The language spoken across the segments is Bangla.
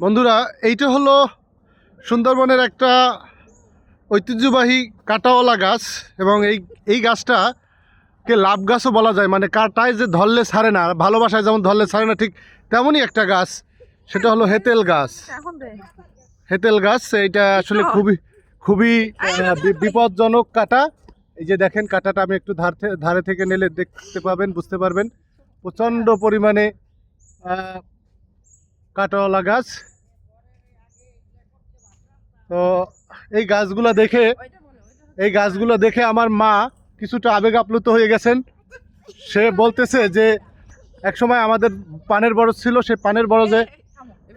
বন্ধুরা, এইটা হলো সুন্দরবনের একটা ঐতিহ্যবাহী কাঁটাওয়ালা গাছ এবং এই গাছটাকে লাভ গাছও বলা যায়। মানে কাঁটায় যে ধরলে ছাড়ে না, ভালোবাসায় যেমন ধরলে ছাড়ে না, ঠিক তেমনই একটা গাছ। সেটা হলো হেতেল গাছ। হেতেল গাছ এইটা আসলে খুবই খুবই বিপজ্জনক কাঁটা। এই যে দেখেন কাঁটাটা, আমি একটু ধারে থেকে নিলে দেখতে পাবেন, বুঝতে পারবেন প্রচণ্ড পরিমাণে কাঁটাওয়ালা গাছ। তো এই গাছগুলো দেখে আমার মা কিছুটা আবেগ আপ্লুত হয়ে গেছেন। সে বলতেছে যে একসময় আমাদের পানের বরজ ছিল, সে পানের বরজে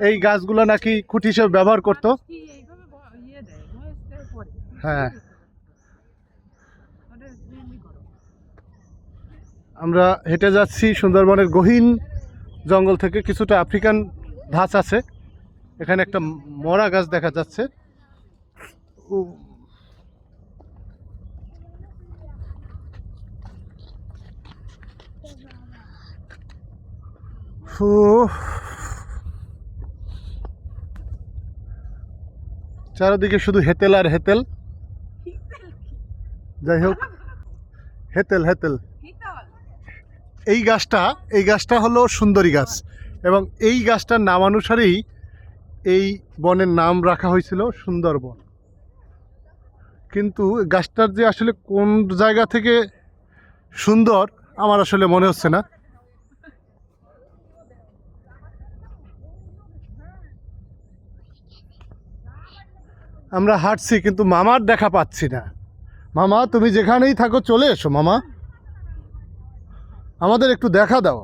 এই গাছগুলো নাকি খুঁটি হিসেবে ব্যবহার করত। হ্যাঁ, আমরা হেঁটে যাচ্ছি সুন্দরবনের গহীন জঙ্গল থেকে। কিছুটা আফ্রিকান ধাঁচ আছে। এখানে একটা মরা গাছ দেখা যাচ্ছে। চারদিকে শুধু হেতেল আর হেতেল। যাই হোক, হেতেল হেতেল। এই গাছটা হলো সুন্দরী গাছ এবং এই গাছটার নাম অনুসারেই এই বনের নাম রাখা হয়েছিল সুন্দরবন। কিন্তু গাছটার যে আসলে কোন জায়গা থেকে সুন্দর আমার আসলে মনে হচ্ছে না। আমরা হাঁটছি কিন্তু মামার দেখা পাচ্ছি না। মামা, তুমি যেখানেই থাকো চলে এসো মামা, আমাদের একটু দেখা দাও।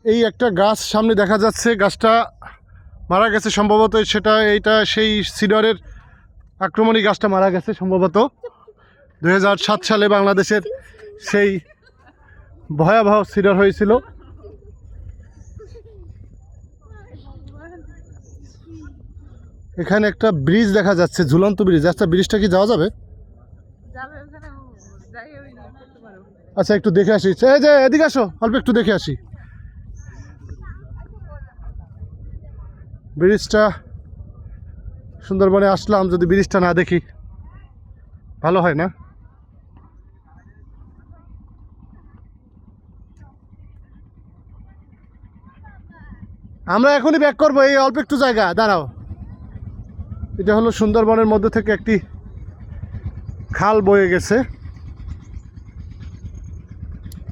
এই একটা গাছ সামনে দেখা যাচ্ছে, গাছটা মারা গেছে সম্ভবত। এইটা সেই সিডরের আক্রমণী গাছটা মারা গেছে সম্ভবত 2007 সালে বাংলাদেশের সেই ভয়াবহ সিডর হয়েছিল। এখানে একটা ব্রিজ দেখা যাচ্ছে, ঝুলন্ত ব্রিজ। আচ্ছা, ব্রিজটা কি যাওয়া যাবে? আচ্ছা, একটু দেখে আসি। এই যে এদিকে আসো, অল্প একটু দেখে আসি ব্রিজটা। সুন্দরবনে আসলাম, যদি ব্রিজটা না দেখি ভালো হয় না। আমরা এখনই ব্যাক করবো, এই অল্প একটু জায়গা দাঁড়াও। এটা হলো সুন্দরবনের মধ্যে থেকে একটি খাল বয়ে গেছে।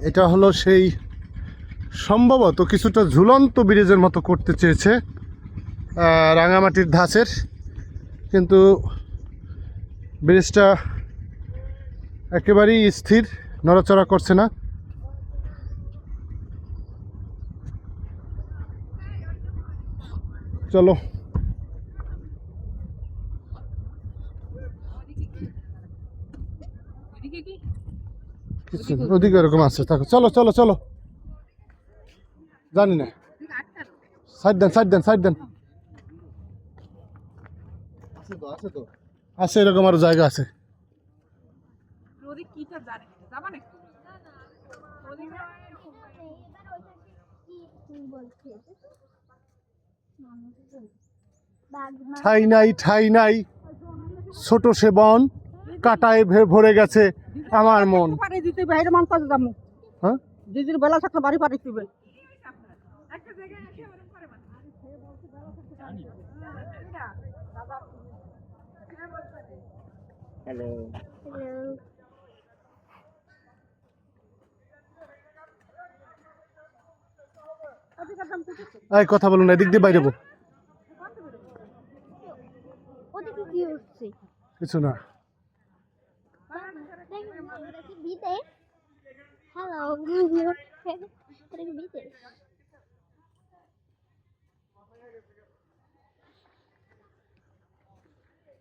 এটা হলো সেই সম্ভবত কিছুটা ঝুলন্ত ব্রিজের মতো করতে চেয়েছে রাঙামাটির ধাঁচের, কিন্তু ব্রিজটা একেবারেই স্থির, নড়াচড়া করছে না। চলো, ওদিকে এরকম আছে, থাকো। চলো চলো চলো, জানি না। সাইড দেন, সাইড দেন, সাইড দেন। আছে এরকম আরো জায়গা আছে। ঠাই নাই, ঠাই নাই, ছোট সে বন, কাটায় ভরে গেছে আমার মন। হ্যাঁ, দিদির বেলা থাকলে বাড়ি পাঠিয়ে দিবে। হ্যালো, এই কথা বলুন, এদিক দিয়ে বাইরে কিছু না।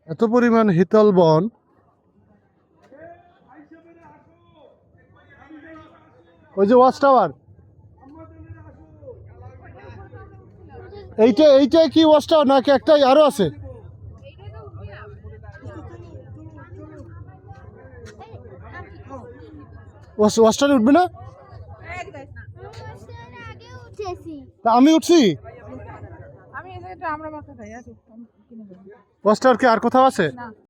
এত পরিমাণ হিতল বন, ওই যে ওয়াচ টাওয়ার, এইটা কি ওয়াচটা নাকি একটাই আরো আছে? ওয়াচটারে উঠবে না? তা আমি উঠছি। ওয়াচটার কি আর কোথাও আছে?